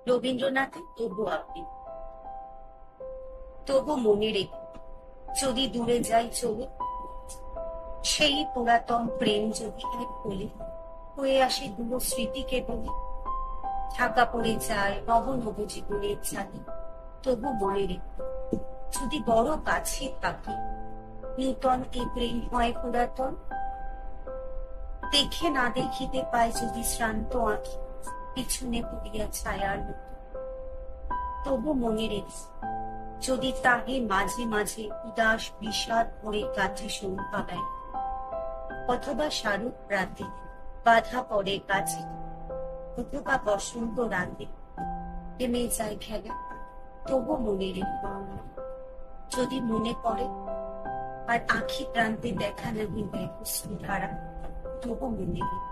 রবীন্দ্রনাথের তবু আপনি। তবু মনে রেখো, যদি দূরে যাই চলে, সেই পুরাতন প্রেম যদি এক বলে হয়ে আসে দূর স্মৃতিকে বলে, ঢাকা পড়ে যায় নব নব জীবনের ছানি। তবু মনে রেখো, যদি বড় কাছে থাকে, নূতন এ প্রেম হয় পুরাতন। দেখে না দেখিতে পায় যদি শ্রান্ত আঁখি, পিছনে পড়িয়া ছায়ার মতো। তবু মনে রেখো, যদি তাহে মাঝে মাঝে উদাস বিষাদ ভরে কাছে সন্ধ্যা দেয়, অথবা শারুক রাতে বাধা পড়ে কাছে, অথবা বসন্ত রাতে থেমে যায় খেলা। তবু মনে রেখো, যদি মনে পড়ে আর আখি প্রান্তে দেখা নাহি দেয় ধারা, তবু মনে রেখো।